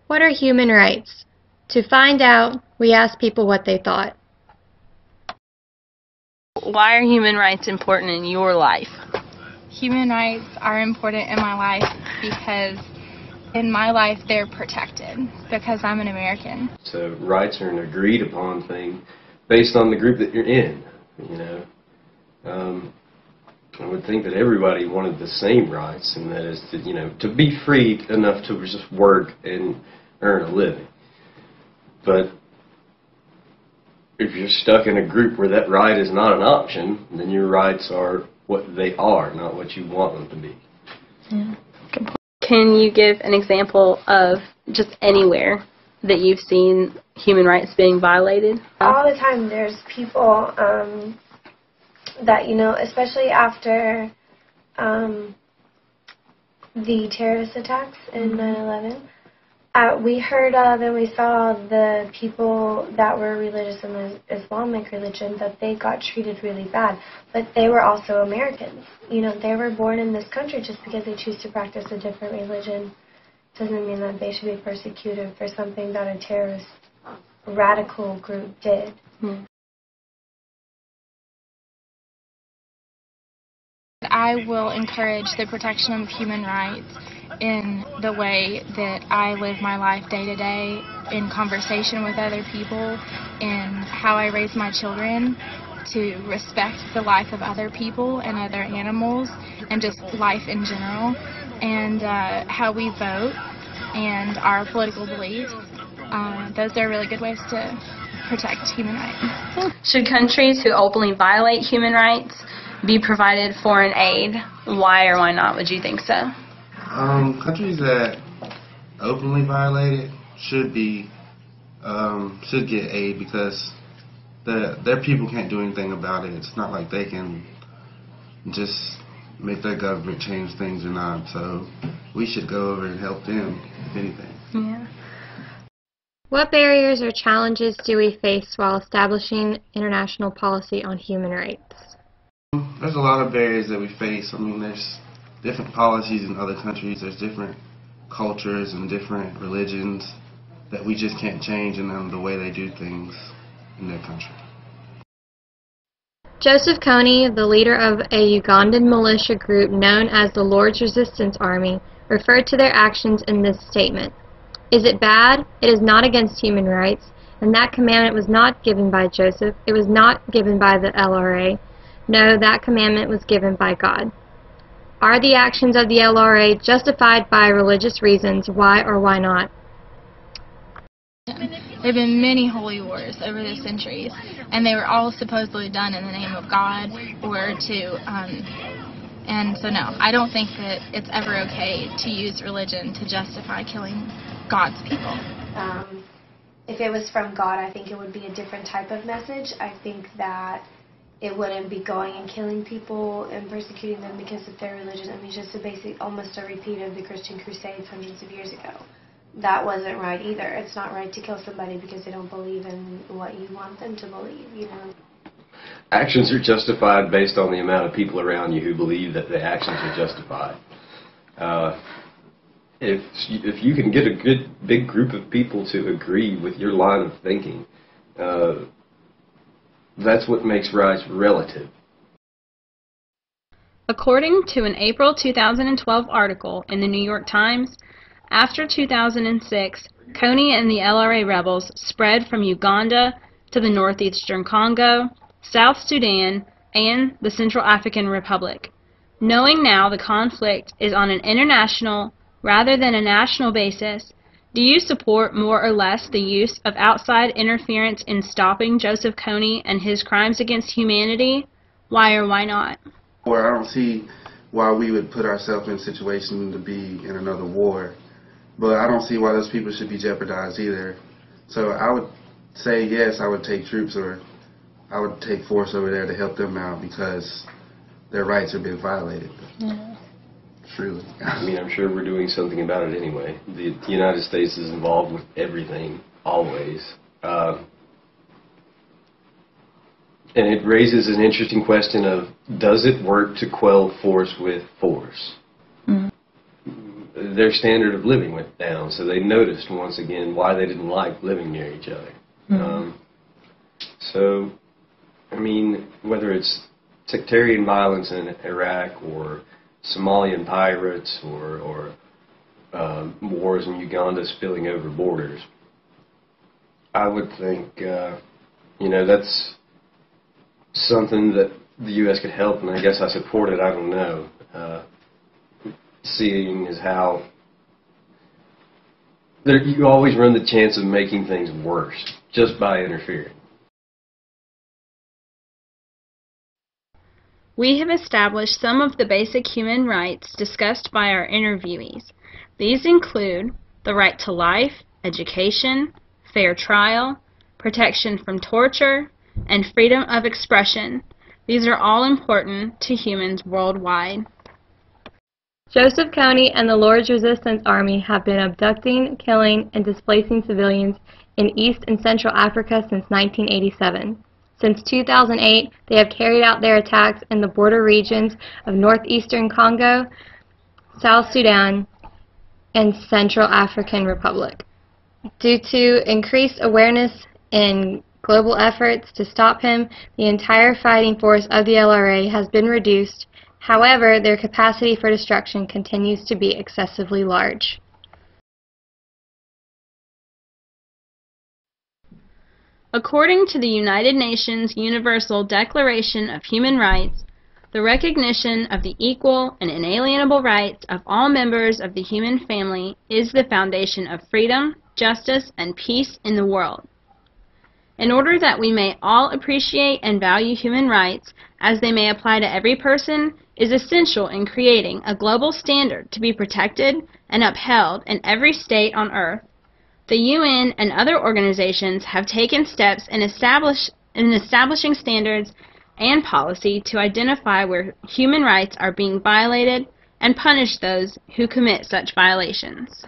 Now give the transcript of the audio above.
What are human rights? To find out, we asked people what they thought. Why are human rights important in your life? Human rights are important in my life because in my life they're protected because I'm an American. So rights are an agreed upon thing based on the group that you're in, you know. I would think that everybody wanted the same rights, and that is to, you know, to be free enough to just work and earn a living. But if you're stuck in a group where that right is not an option, then your rights are what they are, not what you want them to be. Yeah. Can you give an example of just anywhere that you've seen human rights being violated? All the time there's people that, you know, especially after the terrorist attacks in 9/11, we heard of and we saw the people that were religious in the Islamic religion, that they got treated really bad. But they were also Americans. You know, they were born in this country. Just because they choose to practice a different religion doesn't mean that they should be persecuted for something that a terrorist radical group did. I will encourage the protection of human rights in the way that I live my life day to day, in conversation with other people, in how I raise my children, to respect the life of other people and other animals and just life in general, and how we vote and our political beliefs. Those are really good ways to protect human rights. Should countries who openly violate human rights be provided foreign aid? Why or why not would you think so? Countries that openly violate it should get aid because their people can't do anything about it. It's not like they can just make their government change things or not. So we should go over and help them, if anything. Yeah. What barriers or challenges do we face while establishing international policy on human rights? There's a lot of barriers that we face. I mean, there's different policies in other countries. There's different cultures and different religions that we just can't change in the way they do things in their country. Joseph Kony, the leader of a Ugandan militia group known as the Lord's Resistance Army, referred to their actions in this statement. Is it bad? It is not against human rights, and that commandment was not given by Joseph. It was not given by the LRA. No, that commandment was given by God. Are the actions of the LRA justified by religious reasons? Why or why not? There have been many holy wars over the centuries, and they were all supposedly done in the name of God, or and so no, I don't think that it's ever okay to use religion to justify killing God's people. If it was from God, I think it would be a different type of message. I think that it wouldn't be going and killing people and persecuting them because of their religion. I mean, just almost a repeat of the Christian Crusades hundreds of years ago. That wasn't right either. It's not right to kill somebody because they don't believe in what you want them to believe, you know. Actions are justified based on the amount of people around you who believe that the actions are justified. If you can get a good big group of people to agree with your line of thinking, that's what makes rights relative. According to an April 2012 article in the New York Times, after 2006, Kony and the LRA rebels spread from Uganda to the northeastern Congo, South Sudan, and the Central African Republic. Knowing now the conflict is on an international rather than a national basis, do you support more or less the use of outside interference in stopping Joseph Kony and his crimes against humanity? Why or why not? Well, I don't see why we would put ourselves in a situation to be in another war. But I don't see why those people should be jeopardized either. So I would say yes, I would take troops or I would take force over there to help them out because their rights are being violated. Yeah. Truly. I mean, I'm sure we're doing something about it anyway. The United States is involved with everything, always. And it raises an interesting question of, does it work to quell force with force? Mm-hmm. their standard of living went down. So they noticed once again why they didn't like living near each other. So, I mean, whether it's sectarian violence in Iraq or Somalian pirates or wars in Uganda spilling over borders, I would think, that's something that the U.S. could help, and I guess I support it. I don't know. Seeing as how you always run the chance of making things worse just by interfering. We have established some of the basic human rights discussed by our interviewees. These include the right to life, education, fair trial, protection from torture, and freedom of expression. These are all important to humans worldwide. Joseph Kony and the Lord's Resistance Army have been abducting, killing, and displacing civilians in East and Central Africa since 1987. Since 2008, they have carried out their attacks in the border regions of northeastern Congo, South Sudan, and Central African Republic. Due to increased awareness in global efforts to stop him, the entire fighting force of the LRA has been reduced. However, their capacity for destruction continues to be excessively large. According to the United Nations Universal Declaration of Human Rights, the recognition of the equal and inalienable rights of all members of the human family is the foundation of freedom, justice, and peace in the world. In order that we may all appreciate and value human rights as they may apply to every person, is essential in creating a global standard to be protected and upheld in every state on earth. The UN and other organizations have taken steps in establishing standards and policy to identify where human rights are being violated and punish those who commit such violations.